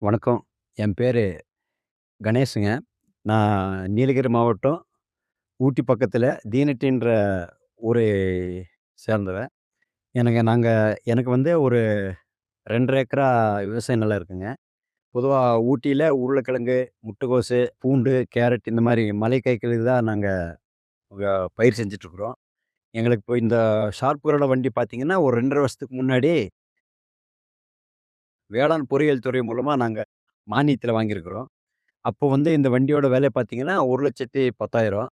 வணக்கம். என் பேரு கணேஷுங்க. நான் நீலகிரி மாவட்டம், ஊட்டி பக்கத்தில தீனட்டின்ற ஊரை சேர்ந்தவன். நாங்க எனக்கு வந்து ஒரு 2 1/2 ஏக்கரா விவசாய நிலம் இருக்குங்க. பொதுவா ஊட்டியில உருளைக்கிழங்கு, முட்டைக்கோசு, பூண்டு, கேரட் இந்த மாரி மலை காய்கறி தான் நாங்க பயிர் செஞ்சுட்டுருக்குறோம். எங்களுக்கு இப்போ இந்த ஷார்ப்புகளோட வண்டி பார்த்தீங்கன்னா, ஒரு 2 1/2 வருஷத்துக்கு முன்னாடி வேளாண் பொறியியல் துறை மூலமா நாங்க மானியத்தில வாங்கியிருக்கிறோம். அப்போ வந்து இந்த வண்டியோட விலை பார்த்தீங்கன்னா, 1,10,10,000.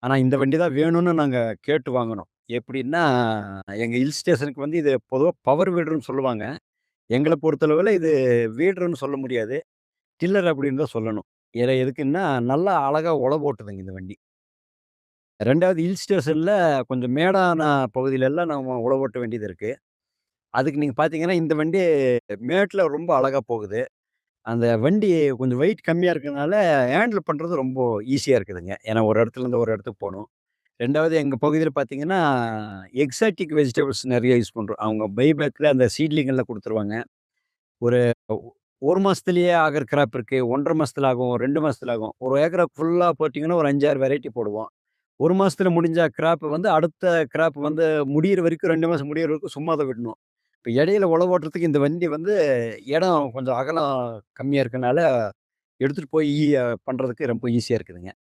ஆனா, இந்த வண்டி தான் வேணும்னு நாங்க கேட்டு வாங்குனோம். எப்படின்னா, எங்க ஹில் ஸ்டேஷனுக்கு வந்து இது பொதுவா பவர் வீடர்ன்னு சொல்லுவாங்க. எங்கள பொறுத்தளவுல இது வீடர்ன்னு சொல்ல முடியாது. டில்லர் அப்படின்னு தான் சொல்லணும். எதுக்குன்னா, நல்லா அழகா உழவு ஓட்டுதுங்க இந்த வண்டி. 2வது ஹில் ஸ்டேஷன்ல கொஞ்சம் மேடான பகுதியிலலாம் நம்ம உழவு ஓட்ட வேண்டியது இருக்கு. அதுக்கு நீங்க பார்த்தீங்கன்னா, இந்த வண்டி மேட்ல ரொம்ப அழகா போகுது. அந்த வண்டி கொஞ்சம் வெயிட் கம்மியா இருக்கனால, ஹேண்டில் பண்றது ரொம்ப ஈஸியா இருக்குதுங்க. ஏன்னா, ஒரு இடத்துலருந்து ஒரு இடத்துக்கு போணும். 2வது எங்க பகுதியில பார்த்தீங்கன்னா, எக்ஸாட்டிக் வெஜிடபிள்ஸ் நெறைய யூஸ் பண்றோம். அவங்க பைபேக்ல அந்த சீட்லிங் எல்லாம் குடுத்துருவாங்க. ஒரு ஒ 1 மாசத்திலேயே ஆகுற கிராப் இருக்கு. 1 1/2 மாசத்துல ஆகும். 2 மாசத்துல ஆகும். ஒரு ஏக்கர ஃபுல்லா போட்டீங்கன்னா, ஒரு 5, 6 வெரைட்டி போடுவோம். 1 மாசத்துல முடிஞ்ச கிராப் வந்து அடுத்த கிராப் வந்து முடியிற வரைக்கும் 2 மாசம் முடியிற வரைக்கும் சும்மா தான் விடணும். இப்ப இடையில உழவு ஓட்டுறதுக்கு இந்த வண்டி வந்து இடம் கொஞ்சம் அகலம் கம்மியா இருக்கனால, எடுத்துட்டு போய் பண்றதுக்கு ரொம்ப ஈஸியா இருக்குதுங்க.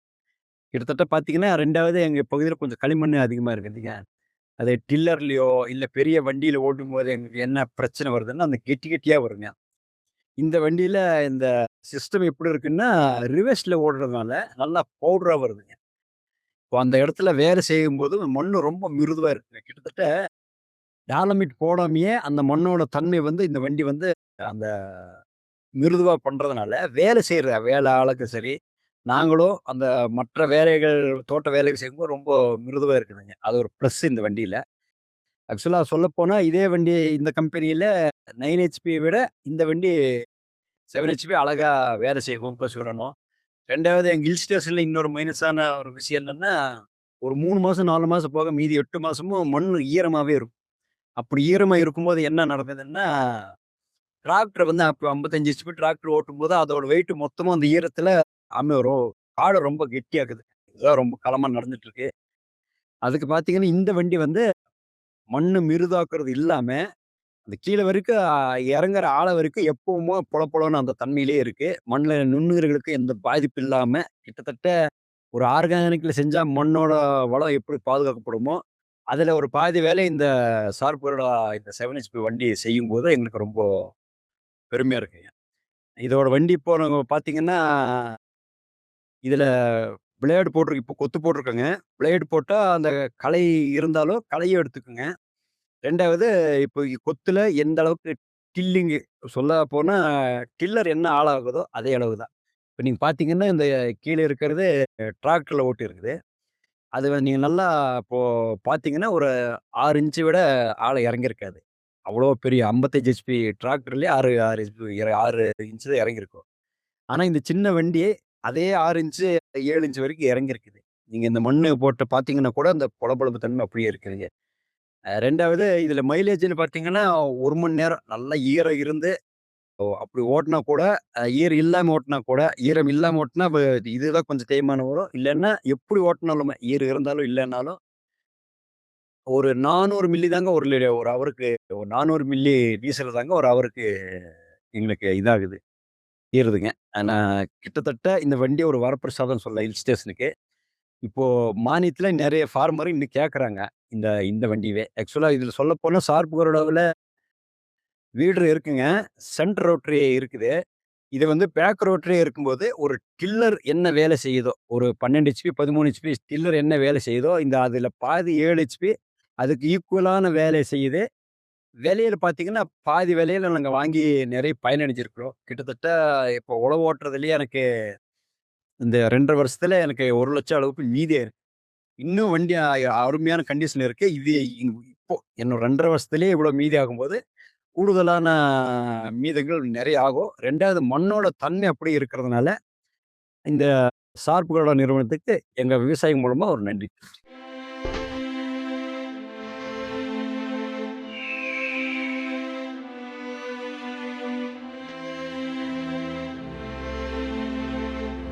கிட்டத்தட்ட பார்த்தீங்கன்னா, 2வது எங்க பகுதியில கொஞ்சம் களிமண்ணு அதிகமா இருக்குதுங்க. அது டில்லர்லயோ, இல்ல பெரிய வண்டியில ஓட்டும்போது எங்களுக்கு என்ன பிரச்சனை வருதுன்னா, அந்த கெட்டி கெட்டியா வருங்க. இந்த வண்டியில இந்த சிஸ்டம் எப்படி இருக்குன்னா, ரிவர்ஸ்ல ஓடுறதுனால நல்லா பவுடரா வருதுங்க. இப்போ அந்த இடத்துல வேலை செய்யும்போது மண்ணு ரொம்ப மிருதுவா இருக்குங்க. கிட்டத்தட்ட டாலமைட் போடாமயே அந்த மண்ணோட தன்மை வந்து இந்த வண்டி வந்து அந்த மிருதுவா பண்றதுனால, வேலை செய்ற வேலை ஆளுக்கும் சரி, நாங்களும் அந்த மற்ற வேலைகள் தோட்ட வேலைகள் செய்யும்போது ரொம்ப மிருதுவா இருக்குதுங்க. அது ஒரு ப்ளஸ் இந்த வண்டியில. ஆக்சுவலா சொல்லப்போனா, இதே வண்டி இந்த கம்பெனியில 9 ஹெச்பிய விட இந்த வண்டி 7 ஹெச்பி அழகா வேலை செய்யும் சொல்லணும். 2வது எங்க ஹில் ஸ்டேஷன்ல இன்னொரு மைனஸான ஒரு விஷயம் என்னன்னா, ஒரு 3 மாசம், 4 மாசம் போக மீதி 8 மாசமும் மண்ணு ஈரமாவே இருக்கும். அப்படி ஈரமா இருக்கும்போது என்ன நடந்ததுன்னா, டிராக்டர் வந்து அப்ப 55 ஹெச்பி டிராக்டர் ஓட்டும்போது அதோட வெயிட் மொத்தமா அந்த ஈரத்துல வரும். கால ரொம்ப கெட்டியாக்குது. இதுதான் ரொம்ப காலமா நடந்துட்டு இருக்கு. அதுக்கு பார்த்தீங்கன்னா, இந்த வண்டி வந்து மண்ணு மிருதாக்குறது இல்லாம அந்த கீழ வரைக்கும் இறங்குற ஆழ வரைக்கும் எப்பவுமே பொல பொலன்னு அந்த தன்மையிலேயே இருக்கு. மண்ல நுண்ணுயிர்களுக்கு எந்த பாதிப்பு இல்லாம, கிட்டத்தட்ட ஒரு ஆர்கானிக்ல செஞ்சா மண்ணோட வளம் எப்படி பாதுகாக்கப்படுமோ, அதுல ஒரு பாதி வேலை இந்த ஷார்ப்பரோட இந்த 7 ஹெச்பி வண்டி செய்யும்போது எங்களுக்கு ரொம்ப பெருமையா இருக்குங்க. இதோட வண்டி இப்போ நாங்க பார்த்தீங்கன்னா, இதுல பிளேடு போட்டிருக்கு. இப்போ கொத்து போட்டிருக்கோங்க. பிளேடு போட்டா அந்த களை இருந்தாலும் களையும் எடுத்துக்குங்க. 2வது இப்போ கொத்துல எந்த அளவுக்கு டில்லிங்கு சொல்லப்போனா டில்லர் என்ன ஆழாகுதோ அதே அளவு தான். இப்ப நீங்க பார்த்தீங்கன்னா, இந்த கீழ இருக்கிறது டிராக்டர்ல ஓட்டியிருக்குது. அது நீங்க நல்லா இப்போ பார்த்தீங்கன்னா, ஒரு 6 இன்ச்ச விட ஆழம் இறங்கியிருக்காது. அவ்வளோ பெரிய 55 ஹெச்பி டிராக்டர்லயே 6 6 இன்ச் தான் இறங்கியிருக்கும். ஆனா இந்த சின்ன வண்டி அதே 6 இன்ச்சு, 7 இன்ச் வரைக்கும் இறங்கியிருக்குது. நீங்க இந்த மண்ணு போட்டு பார்த்தீங்கன்னா கூட அந்த பொலபொலப்பு தன்மை அப்படியே இருக்குதுங்க. 2வது இதுல மைலேஜ்ன்னு பார்த்தீங்கன்னா, 1 மணி நேரம் நல்லா ஈரம் இருந்து அப்படி ஓட்டுனா கூட, ஈரம் இல்லாம ஓட்டுனா கூட, ஈரம் இல்லாம ஓட்டுனா இதுதான் கொஞ்சம் தேய்மானம் வரும். இல்லன்னா எப்படி ஓட்டுனாலுமே, ஈரம் இருந்தாலும் இல்லன்னாலும், ஒரு 400 மில்லி தாங்க ஒரு ஹவருக்கு ஒரு 400 மில்லி டீசல் தாங்க ஒரு ஹவருக்கு எங்களுக்கு இதாகுது, தீருதுங்க. ஆனா கிட்டத்தட்ட இந்த வண்டிய ஒரு வரப்பிரசாதம் சொல்லலாம் ஹில் ஸ்டேஷனுக்கு. இப்போ மானியத்துல நெறைய ஃபார்மர் இன்னும் கேட்கறாங்க. இந்த இந்த வண்டியவே. ஆக்சுவலா இதுல சொல்லப்போனா ஷார்ப் வீடர் இருக்குங்க. சென்டர் ரோட்டரி இருக்குது. இது வந்து பேக் ரோட்டரியே இருக்கும்போது, ஒரு டில்லர் என்ன வேலை செய்யுதோ, ஒரு 12 ஹெச்பி, 13 ஹெச்பி டில்லர் என்ன வேலை செய்யுதோ, இந்த அதுல பாதி 7 ஹெச்பி அதுக்கு ஈக்குவலான வேலை செய்யுது. விலையில பார்த்தீங்கன்னா, பாதி விலையில நாங்க வாங்கி நெறைய பயனடைஞ்சிருக்கிறோம். கிட்டத்தட்ட இப்போ உழவு ஓட்டுறதுலயே எனக்கு இந்த 2 1/2 வருஷத்துல எனக்கு 1,00,000 அளவுக்கு மீதி ஆயிருக்கு. இன்னும் வண்டி அருமையான கண்டிஷன்ல இருக்கு. இது இப்போ இன்னும் 2 1/2 வருஷத்திலேயே இவ்வளோ மீதி ஆகும்போது கூடுதலான மீதங்கள் நெறைய ஆகும். 2வது மண்ணோட தன்மை அப்படியே இருக்கிறதுனால, இந்த சார்புகளோட நிறுவனத்துக்கு எங்க விவசாயி மூலமா ஒரு நன்றி.